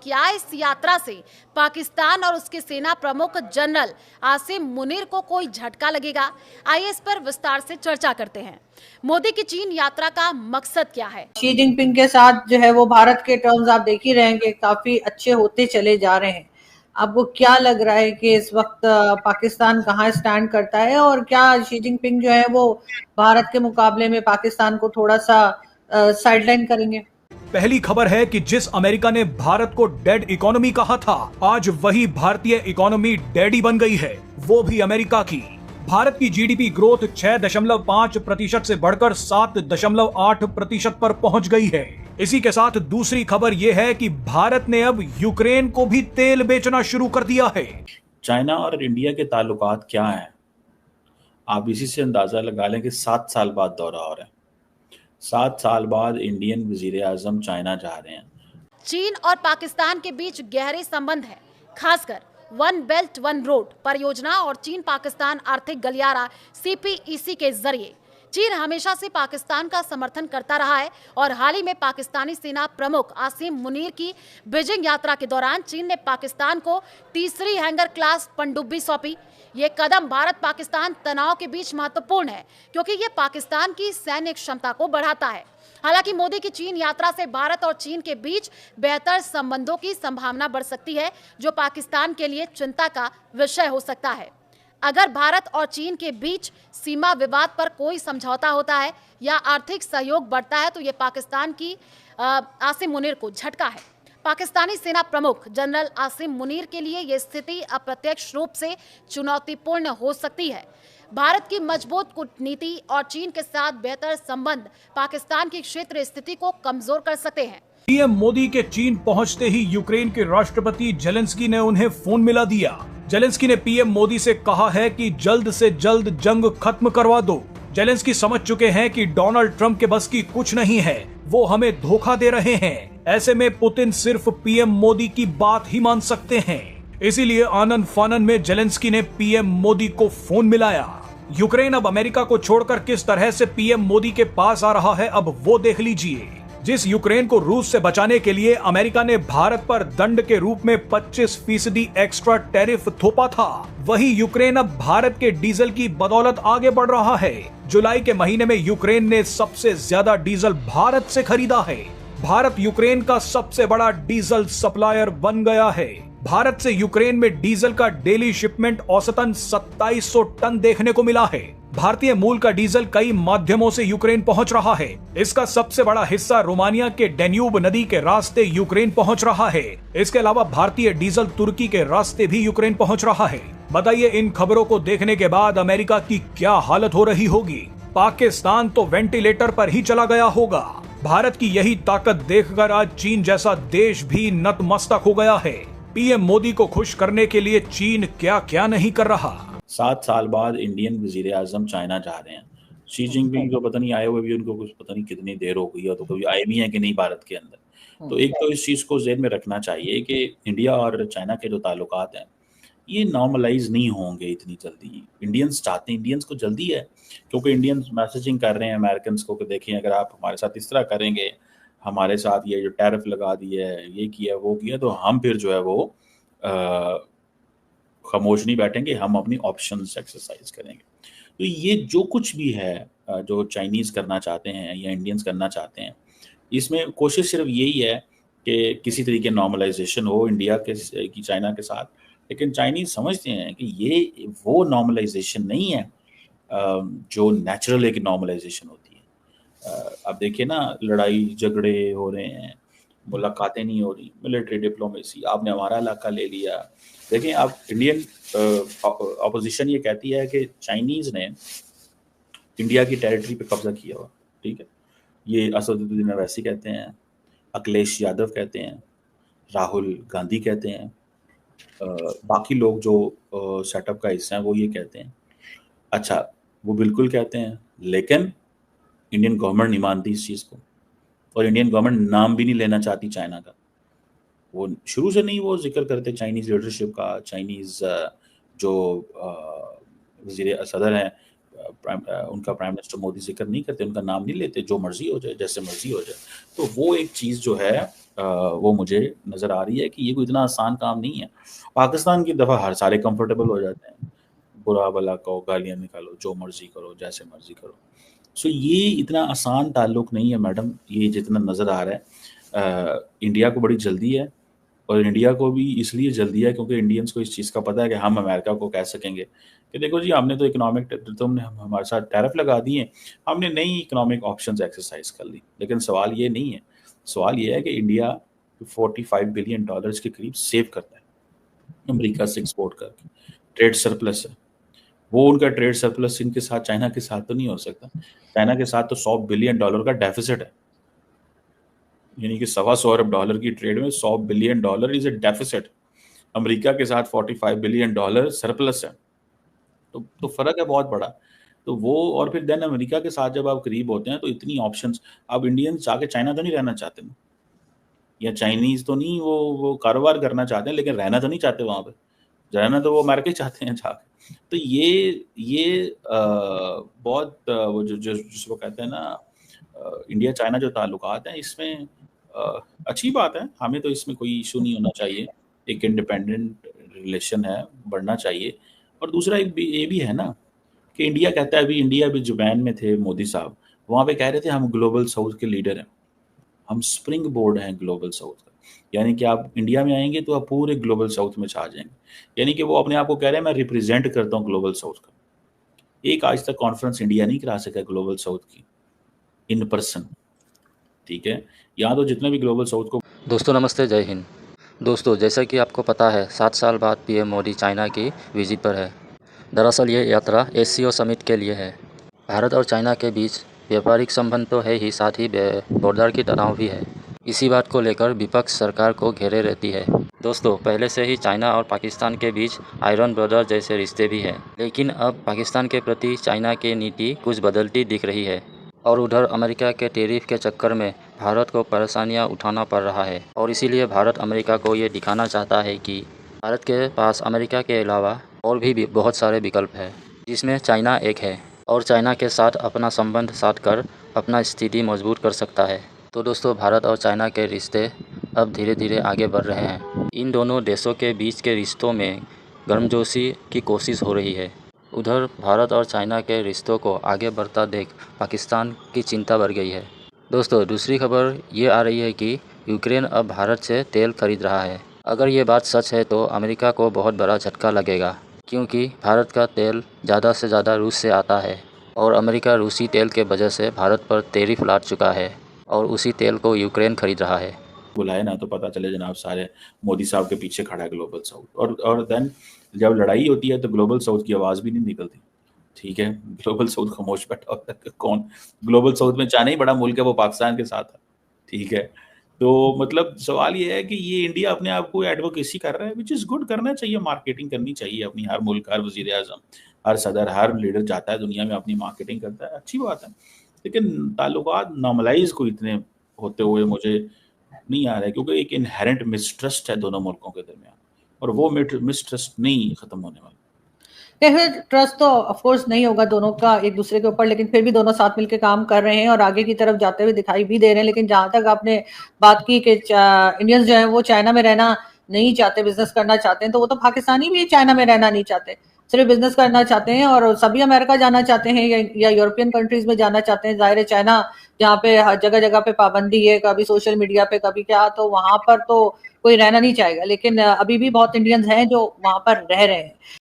क्या इस यात्रा से पाकिस्तान और उसके सेना प्रमुख जनरल आसिम मुनीर को कोई झटका लगेगा? आइए इस पर विस्तार से चर्चा करते हैं। मोदी की चीन यात्रा का मकसद क्या है? शी जिनपिंग के साथ जो है वो भारत के टर्म्स आप देख ही रहेंगे, काफी अच्छे होते चले जा रहे हैं। आपको क्या लग रहा है कि इस वक्त पाकिस्तान कहाँ स्टैंड करता है, और क्या शी जिनपिंग जो है वो भारत के मुकाबले में पाकिस्तान को थोड़ा सा साइडलाइन करेंगे? पहली खबर है कि जिस अमेरिका ने भारत को डेड इकोनॉमी कहा था, आज वही भारतीय इकोनॉमी डैडी बन गई है, वो भी अमेरिका की। भारत की जीडीपी ग्रोथ 6.5% से बढ़कर 7.8% पर पहुंच गई है। इसी के साथ दूसरी खबर यह है कि भारत ने अब यूक्रेन को भी तेल बेचना शुरू कर दिया है। चाइना और इंडिया के ताल्लुकात क्या हैं? आप इसी से अंदाजा लगा लें कि 7 साल बाद दौरा हो रहा है। 7 साल बाद इंडियन वजीर आजम चाइना जा रहे हैं। चीन और पाकिस्तान के बीच गहरे संबंध है, खासकर वन बेल्ट वन रोड परियोजना और चीन पाकिस्तान आर्थिक गलियारा सीपीईसी के जरिए। चीन हमेशा से पाकिस्तान का समर्थन करता रहा है और हाल ही में पाकिस्तानी सेना प्रमुख आसिम मुनीर की बीजिंग यात्रा के दौरान चीन ने पाकिस्तान को तीसरी हैंगर क्लास पनडुब्बी सौंपी। ये कदम भारत पाकिस्तान तनाव के बीच महत्वपूर्ण है क्योंकि ये पाकिस्तान की सैन्य क्षमता को बढ़ाता है। हालांकि मोदी की चीन यात्रा से भारत और चीन के बीच बेहतर संबंधों की संभावना बढ़ सकती है, जो पाकिस्तान के लिए चिंता का विषय हो सकता है। अगर भारत और चीन के बीच सीमा विवाद पर कोई समझौता होता है या आर्थिक सहयोग बढ़ता है तो ये पाकिस्तान की आसिम मुनीर को झटका है। पाकिस्तानी सेना प्रमुख जनरल आसिम मुनीर के लिए यह स्थिति अप्रत्यक्ष रूप से चुनौतीपूर्ण हो सकती है। भारत की मजबूत कूटनीति और चीन के साथ बेहतर संबंध पाकिस्तान की क्षेत्रीय स्थिति को कमजोर कर सकते हैं। पीएम मोदी के चीन पहुंचते ही यूक्रेन के राष्ट्रपति जेलेंस्की ने उन्हें फोन मिला दिया। जेलेंस्की ने पीएम मोदी से कहा है कि जल्द से जल्द जंग खत्म करवा दो। जेलेंस्की समझ चुके हैं कि डोनाल्ड ट्रंप के बस की कुछ नहीं है, वो हमें धोखा दे रहे हैं। ऐसे में पुतिन सिर्फ पीएम मोदी की बात ही मान सकते हैं। इसीलिए आनन फानन में जेलेंस्की ने पीएम मोदी को फोन मिलाया। यूक्रेन अब अमेरिका को छोड़कर किस तरह से पीएम मोदी के पास आ रहा है, अब वो देख लीजिए। जिस यूक्रेन को रूस से बचाने के लिए अमेरिका ने भारत पर दंड के रूप में 25% एक्स्ट्रा टैरिफ थोपा था, वही यूक्रेन अब भारत के डीजल की बदौलत आगे बढ़ रहा है। जुलाई के महीने में यूक्रेन ने सबसे ज्यादा डीजल भारत से खरीदा है। भारत यूक्रेन का सबसे बड़ा डीजल सप्लायर बन गया है। भारत से यूक्रेन में डीजल का डेली शिपमेंट औसतन 2700 टन देखने को मिला है। भारतीय मूल का डीजल कई माध्यमों से यूक्रेन पहुंच रहा है। इसका सबसे बड़ा हिस्सा रोमानिया के डेन्यूब नदी के रास्ते यूक्रेन पहुंच रहा है। इसके अलावा भारतीय डीजल तुर्की के रास्ते भी यूक्रेन पहुंच रहा है। बताइए, इन खबरों को देखने के बाद अमेरिका की क्या हालत हो रही होगी? पाकिस्तान तो वेंटिलेटर पर ही चला गया होगा। भारत की यही ताकत देखकर आज चीन जैसा देश भी नतमस्तक हो गया है। पीएम मोदी को खुश करने के लिए चीन क्या क्या नहीं कर रहा। 7 साल बाद इंडियन वजीर आजम चाइना जा रहे हैं। शी जिनपिंग जो पता नहीं आए हुए भी, उनको कुछ पता नहीं कितनी देर हो गई है, तो कभी आए भी हैं कि नहीं भारत के अंदर। तो एक तो इस चीज़ को ज़हन में रखना चाहिए कि इंडिया और चाइना के जो ताल्लुकात हैं ये नॉर्मलाइज नहीं होंगे इतनी जल्दी। इंडियंस चाहते हैं, इंडियंस को जल्दी है, क्योंकि इंडियंस मैसेजिंग कर रहे हैं अमेरिकन को कि देखिए अगर आप हमारे साथ इस तरह करेंगे, हमारे साथ ये जो टैरिफ लगा दी है, ये किया वो किया, तो हम फिर जो है वो खामोश नहीं बैठेंगे, हम अपनी ऑप्शंस एक्सरसाइज करेंगे। तो ये जो कुछ भी है जो चाइनीज़ करना चाहते हैं या इंडियंस करना चाहते हैं, इसमें कोशिश सिर्फ यही है कि किसी तरीके नॉर्मलाइजेशन हो इंडिया के की चाइना के साथ। लेकिन चाइनीज़ समझते हैं कि ये वो नॉर्मलाइजेशन नहीं है जो नेचुरल एक नॉर्मलाइजेशन होती है। अब देखिए ना, लड़ाई झगड़े हो रहे हैं, मुलाकातें नहीं हो रही, मिलिट्री डिप्लोमेसी, आपने हमारा इलाका ले लिया। देखिए, आप इंडियन अपोजिशन ये कहती है कि चाइनीज़ ने इंडिया की टेरिटरी पे कब्जा किया हुआ, ठीक है। ये असदुद्दीन अवैसी कहते हैं, अखिलेश यादव कहते हैं, राहुल गांधी कहते हैं, बाकी लोग जो सेटअप का हिस्सा हैं वो ये कहते हैं। अच्छा, वो बिल्कुल कहते हैं, लेकिन इंडियन गवर्नमेंट नहीं मानती इस चीज़ को, और इंडियन गवर्नमेंट नाम भी नहीं लेना चाहती चाइना का। वो शुरू से नहीं वो जिक्र करते चाइनीज़ लीडरशिप का। चाइनीज़ जो वज़ीर सदर हैं उनका प्राइम मिनिस्टर मोदी जिक्र नहीं करते, उनका नाम नहीं लेते, जो मर्जी हो जाए, जैसे मर्जी हो जाए। तो वो एक चीज़ जो है वो मुझे नज़र आ रही है कि ये कोई इतना आसान काम नहीं है। पाकिस्तान की दफ़ा हर सारे कंफर्टेबल हो जाते हैं, बुरा भला कहो, गालियाँ निकालो, जो मर्जी करो, जैसे मर्जी करो। सो ये इतना आसान ताल्लुक नहीं है मैडम, ये जितना नज़र आ रहा है। इंडिया को बड़ी जल्दी है, और इंडिया को भी इसलिए जल्दी है क्योंकि इंडियंस को इस चीज़ का पता है कि हम अमेरिका को कह सकेंगे कि देखो जी, हमने तो इकोनॉमिक, तुमने हमारे साथ टैरिफ लगा दिए, हमने नई इकोनॉमिक ऑप्शंस एक्सरसाइज कर ली। लेकिन सवाल ये नहीं है, सवाल ये है कि इंडिया 45 बिलियन डॉलर्स के करीब सेव करता है अमेरिका से एक्सपोर्ट करके, ट्रेड सरप्लस है। वो उनका ट्रेड सरप्लस इनके साथ, चाइना के साथ तो नहीं हो सकता। चाइना के साथ तो 100 बिलियन डॉलर का डेफिसिट है, यानी कि $125 अरब की ट्रेड में 100 billion dollar is a deficit. America के साथ 45 बिलियन डॉलर सरप्लस है। तो फर्क है बहुत बड़ा। तो वो, और फिर देन अमेरिका के साथ जब आप करीब होते हैं तो इतनी ऑप्शंस, अब इंडियंस जाके चाइना तो नहीं रहना चाहते ना, या चाइनीज तो नहीं, वो कारोबार करना चाहते हैं, लेकिन रहना तो नहीं चाहते वहाँ पे। रहना तो वो अमेरिका ही चाहते हैं जाके। तो ये बहुत वो जो जिसको कहते हैं ना, इंडिया चाइना जो ताल्लुकात हैं, इसमें अच्छी बात है, हमें तो इसमें कोई इशू नहीं होना चाहिए। एक इंडिपेंडेंट रिलेशन है, बढ़ना चाहिए। और दूसरा ये भी है ना कि इंडिया कहता है, अभी इंडिया भी जापान में थे मोदी साहब, वहाँ पे कह रहे थे हम ग्लोबल साउथ के लीडर हैं, हम स्प्रिंग बोर्ड हैं ग्लोबल साउथ का। यानी कि आप इंडिया में आएंगे तो आप पूरे ग्लोबल साउथ में छा जाएंगे। यानी कि वो अपने आप को कह रहे हैं मैं रिप्रेजेंट करता हूँ ग्लोबल साउथ का। एक आज तक कॉन्फ्रेंस इंडिया नहीं करा सका ग्लोबल साउथ की इन पर्सन, ठीक है। यहाँ तो जितने भी ग्लोबल साउथ को। दोस्तों नमस्ते, जय हिंद। दोस्तों, जैसा कि आपको पता है 7 साल बाद पीएम मोदी चाइना की विजिट पर है। दरअसल ये यात्रा एससीओ समिट के लिए है। भारत और चाइना के बीच व्यापारिक संबंध तो है ही, साथ ही बॉर्डर की तनाव भी है। इसी बात को लेकर विपक्ष सरकार को घेरे रहती है। दोस्तों, पहले से ही चाइना और पाकिस्तान के बीच आयरन ब्रदर जैसे रिश्ते भी हैं, लेकिन अब पाकिस्तान के प्रति चाइना की नीति कुछ बदलती दिख रही है। और उधर अमेरिका के टैरिफ के चक्कर में भारत को परेशानियां उठाना पड़ रहा है, और इसीलिए भारत अमेरिका को ये दिखाना चाहता है कि भारत के पास अमेरिका के अलावा और भी बहुत सारे विकल्प हैं, जिसमें चाइना एक है, और चाइना के साथ अपना संबंध साध कर अपना स्थिति मजबूत कर सकता है। तो दोस्तों, भारत और चाइना के रिश्ते अब धीरे धीरे आगे बढ़ रहे हैं। इन दोनों देशों के बीच के रिश्तों में गर्मजोशी की कोशिश हो रही है। उधर भारत और चाइना के रिश्तों को आगे बढ़ता देख पाकिस्तान की चिंता बढ़ गई है। दोस्तों, दूसरी खबर ये आ रही है कि यूक्रेन अब भारत से तेल खरीद रहा है। अगर ये बात सच है तो अमेरिका को बहुत बड़ा झटका लगेगा, क्योंकि भारत का तेल ज़्यादा से ज़्यादा रूस से आता है, और अमेरिका रूसी तेल के वजह से भारत पर टैरिफ लाद चुका है, और उसी तेल को यूक्रेन खरीद रहा है। बुलाए ना तो पता चले जनाब, सारे मोदी साहब के पीछे खड़ा है ग्लोबल साउथ। और देन जब लड़ाई होती है तो ग्लोबल साउथ की आवाज़ भी नहीं निकलती, ठीक है। ग्लोबल साउथ खामोश बैठा होता है। कौन ग्लोबल साउथ में चाइना ही बड़ा मुल्क है, वो पाकिस्तान के साथ है, ठीक है। तो मतलब सवाल ये है कि ये इंडिया अपने आप को एडवोकेसी कर रहा है, विच इज़ गुड, करना चाहिए, मार्केटिंग करनी चाहिए अपनी। हर मुल्क, हर वज़ीर आज़म, हर सदर, हर लीडर जाता है दुनिया में, अपनी मार्केटिंग करता है, अच्छी बात है। लेकिन ताल्लुकात नॉर्मलाइज को इतने होते हुए मुझे नहीं आ रहा है, क्योंकि एक इनहेरेंट मिसट्रस्ट है दोनों मुल्कों के दरमियान, और वो मिसट्रस्ट नहीं खत्म होने वाला। ट्रस्ट तो ऑफ कोर्स नहीं होगा दोनों का एक दूसरे के ऊपर, लेकिन फिर भी दोनों साथ मिलकर काम कर रहे हैं और आगे की तरफ जाते हुए दिखाई भी दे रहे हैं। लेकिन जहां तक आपने बात की कि इंडियंस जो है वो चाइना में रहना नहीं चाहते, बिजनेस करना चाहते हैं, तो वो तो पाकिस्तानी भी चाइना में रहना नहीं चाहते, सिर्फ बिजनेस करना चाहते हैं, और सभी अमेरिका जाना चाहते हैं या यूरोपियन कंट्रीज में जाना चाहते हैं। जाहिर है चाइना जहाँ पे हर जगह जगह पे पाबंदी है, कभी सोशल मीडिया पे कभी क्या, तो वहां पर तो कोई रहना नहीं चाहेगा। लेकिन अभी भी बहुत इंडियंस हैं जो वहां पर रह रहे हैं।